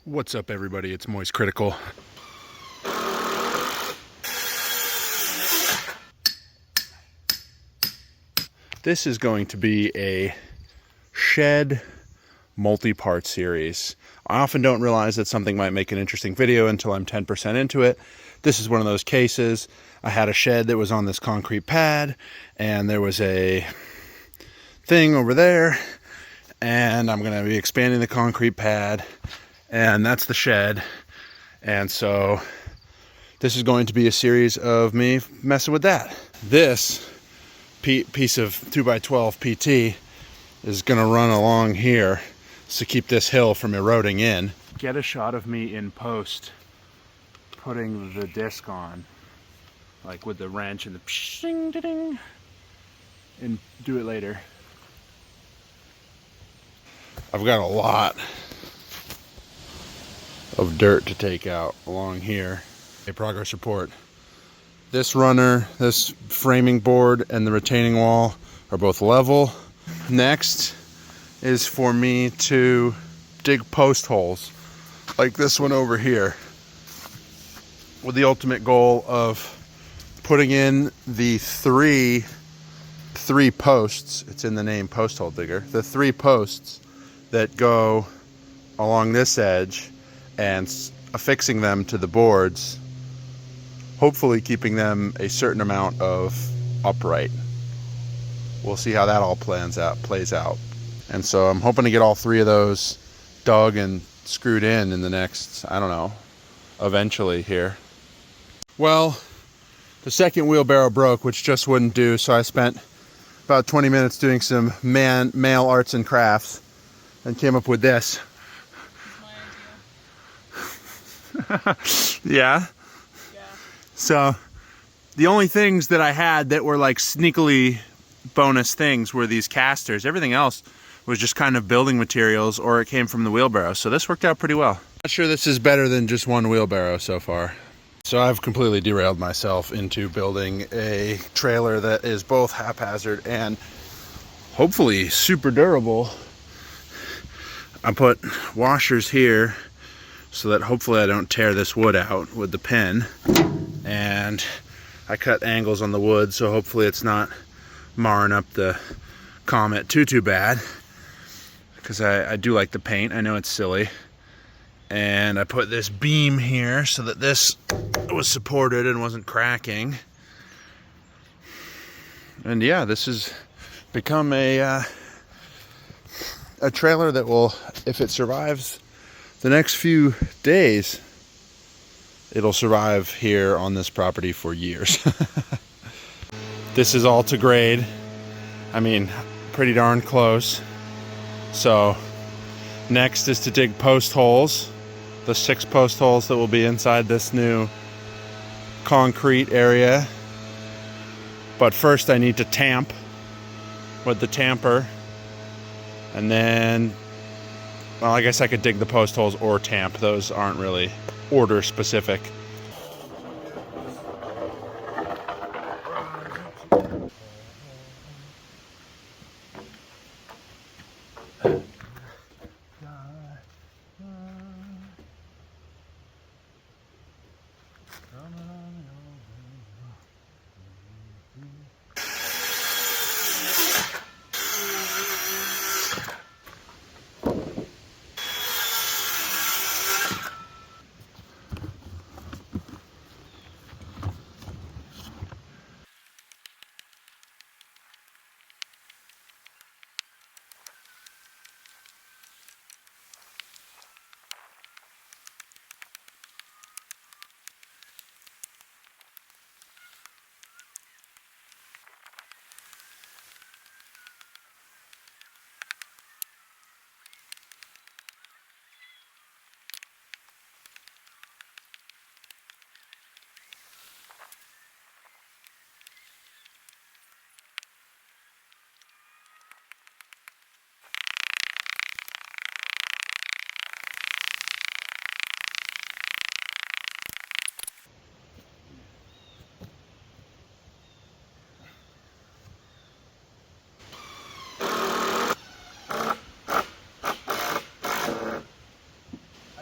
What's up, everybody? It's Moist Critical. This is going to be a shed multi-part series. I often don't realize that something might make an interesting video until I'm 10% into it. This is one of those cases. I had a shed that was on this concrete pad, and there was a thing over there, and I'm going to be expanding the concrete pad, and that's the shed. And so this is going to be a series of me messing with that. This piece of 2x12 PT is going to run along here to keep this hill from eroding in. Get a shot of me in post putting the disc on, like with the wrench and the pshing ding, and do it later. I've got a lot of dirt to take out along here. A progress report. This runner, this framing board, and the retaining wall are both level. Next is for me to dig post holes like this one over here, with the ultimate goal of putting in the three posts. It's in the name, post hole digger. The 3 posts that go along this edge and affixing them to the boards, hopefully keeping them a certain amount of upright. We'll see how that all plays out. And so I'm hoping to get all 3 of those dug and screwed in the next, I don't know, eventually here. Well, the second wheelbarrow broke, which just wouldn't do, so I spent about 20 minutes doing some male arts and crafts and came up with this. Yeah. So the only things that I had that were like sneakily bonus things were these casters. Everything else was just kind of building materials, or it came from the wheelbarrow. So this worked out pretty well. Not sure this is better than just one wheelbarrow so far. So I've completely derailed myself into building a trailer that is both haphazard and hopefully super durable. I put washers here so that hopefully I don't tear this wood out with the pen. And I cut angles on the wood, so hopefully it's not marring up the Comet too bad, because I do like the paint. I know it's silly. And I put this beam here so that this was supported and wasn't cracking. And yeah, this has become a trailer that will, if it survives the next few days, it'll survive here on this property for years. This is all to grade. I mean, pretty darn close. So next is to dig post holes, the 6 post holes that will be inside this new concrete area. But first I need to tamp with the tamper, and then, well, I guess I could dig the post holes or tamp. Those aren't really order specific.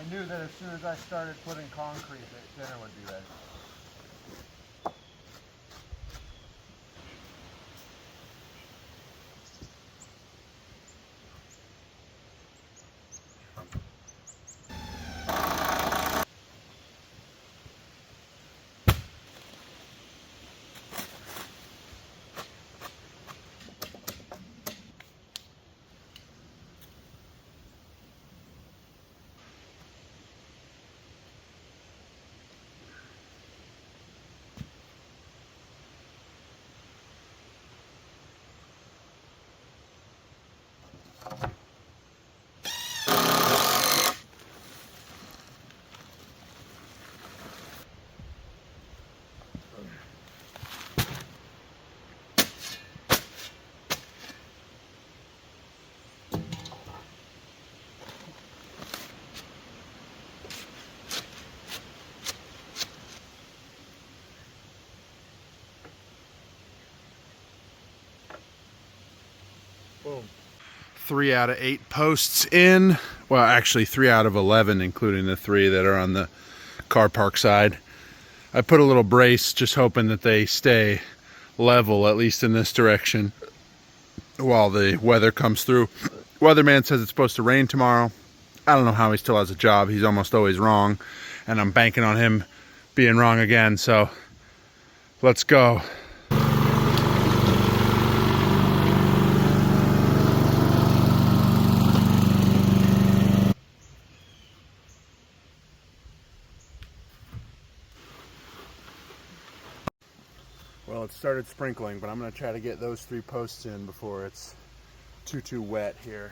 I knew that as soon as I started putting concrete, that dinner would be ready. Boom. 3 out of 8 posts in. Well, actually 3 out of 11, including the 3 that are on the car park side. I put a little brace, just hoping that they stay level, at least in this direction, while the weather comes through. Weatherman says it's supposed to rain tomorrow. I don't know how he still has a job. He's almost always wrong, and I'm banking on him being wrong again, so let's go. Well, it started sprinkling, but I'm going to try to get those 3 posts in before it's too wet here.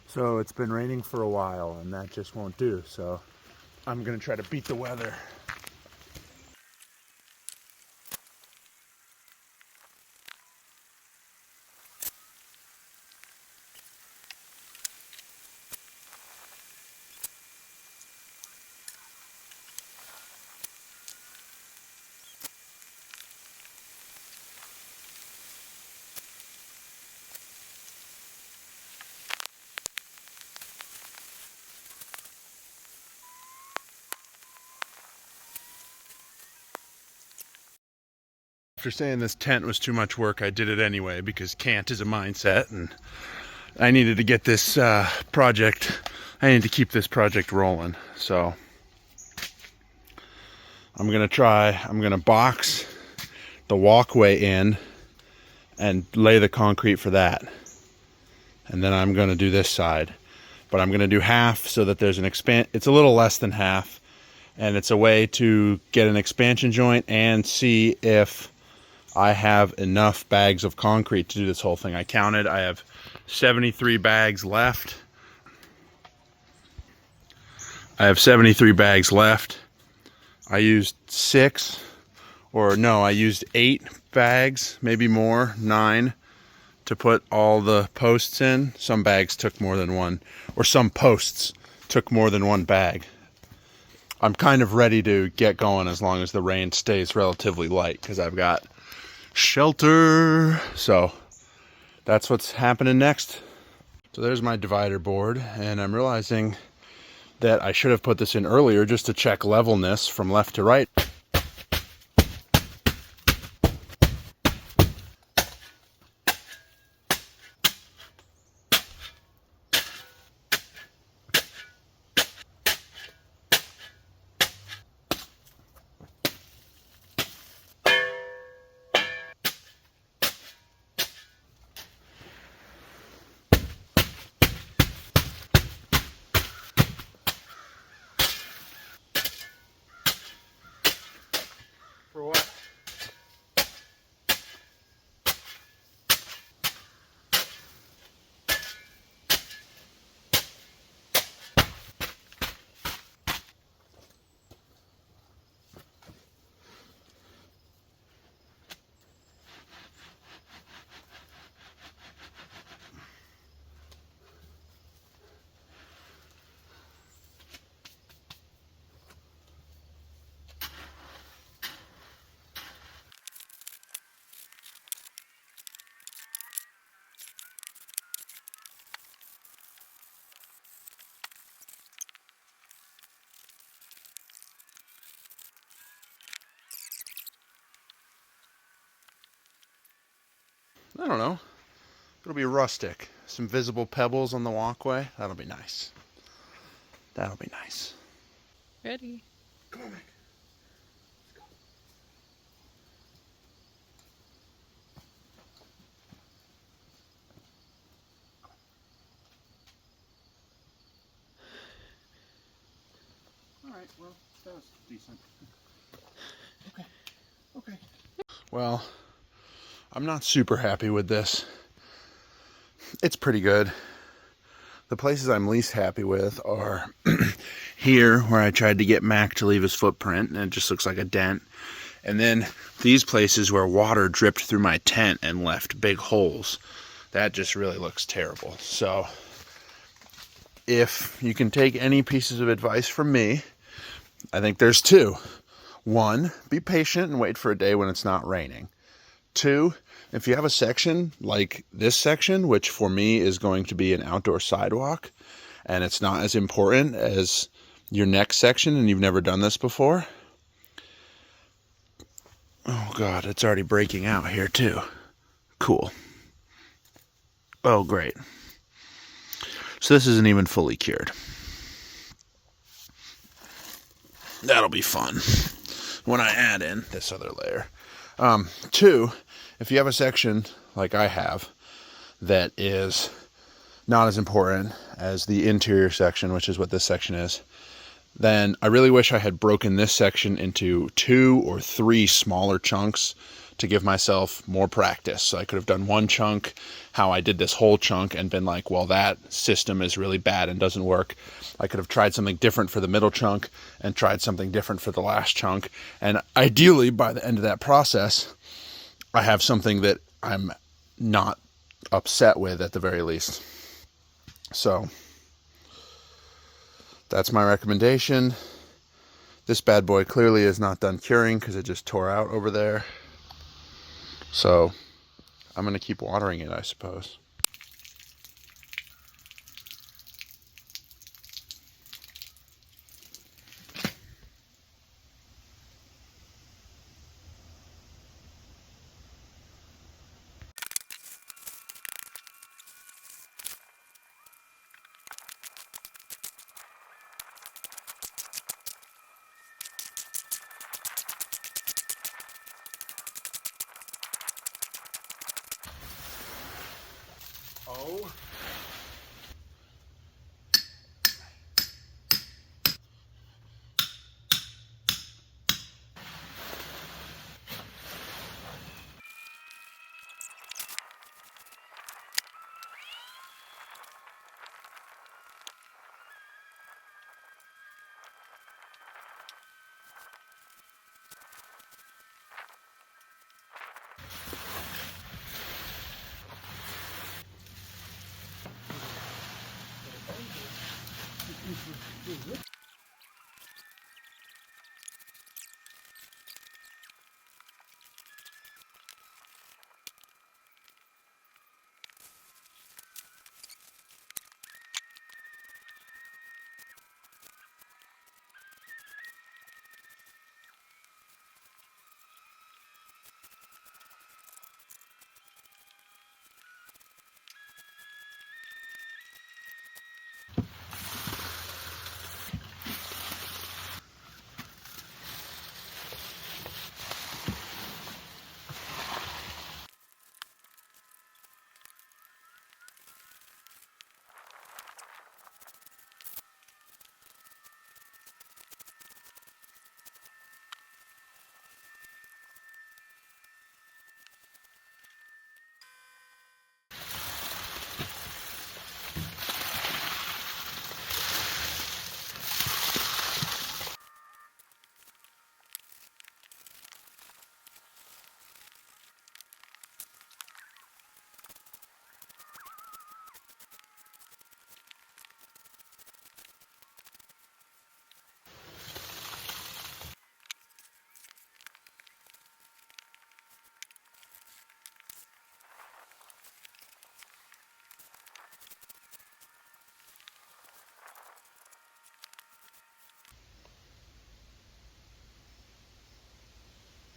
So it's been raining for a while, and that just won't do, so I'm going to try to beat the weather. After saying this tent was too much work, I did it anyway because can't is a mindset, and I needed to get this project, I need to keep this project rolling. So I'm going to box the walkway in and lay the concrete for that. And then I'm going to do this side. But I'm going to do half so that there's an it's a little less than half. And it's a way to get an expansion joint and see if I have enough bags of concrete to do this whole thing. I counted, I have 73 bags left. I used 6, or no, I used 8 bags, maybe more, 9, to put all the posts in. Some bags took more than one, or some posts took more than one bag. I'm kind of ready to get going as long as the rain stays relatively light, because I've got shelter. So that's what's happening next. So there's my divider board, and I'm realizing that I should have put this in earlier just to check levelness from left to right. I don't know. It'll be rustic. Some visible pebbles on the walkway. That'll be nice. That'll be nice. Ready. Come on, Mac. All right, well, that was decent. Okay, okay. Well, I'm not super happy with this. It's pretty good. The places I'm least happy with are here, where I tried to get Mac to leave his footprint, and it just looks like a dent. And then these places where water dripped through my tent and left big holes. That just really looks terrible. So, if you can take any pieces of advice from me, I think there's two. One, be patient and wait for a day when it's not raining. Two, if you have a section like this section, which for me is going to be an outdoor sidewalk, and it's not as important as your next section and you've never done this before. Oh God, it's already breaking out here too. Cool. Oh, great. So this isn't even fully cured. That'll be fun when I add in this other layer. Two, if you have a section like I have that is not as important as the interior section, which is what this section is, then I really wish I had broken this section into 2 or 3 smaller chunks to give myself more practice. So I could have done one chunk, how I did this whole chunk, and been like, well, that system is really bad and doesn't work. I could have tried something different for the middle chunk and tried something different for the last chunk. And ideally, by the end of that process, I have something that I'm not upset with at the very least. So that's my recommendation. This bad boy clearly is not done curing because it just tore out over there. So I'm going to keep watering it, I suppose. Oh.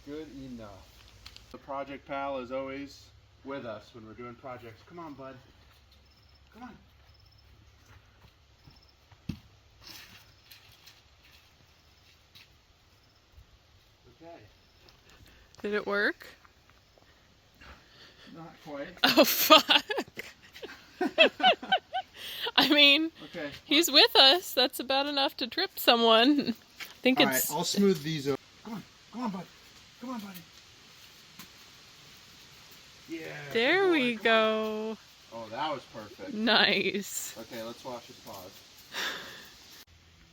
Good enough. The project pal, as always, with us when we're doing projects. Come on, bud. Come on. Okay. Did it work? Not quite. Oh, fuck. I mean, Okay. he's with us. That's about enough to trip someone. I think All it's... right, I'll smooth these over. Come on, bud. Come on, buddy. Yeah. There good boy. we Come go. on. Oh, that was perfect. Nice. Okay, let's watch his paws.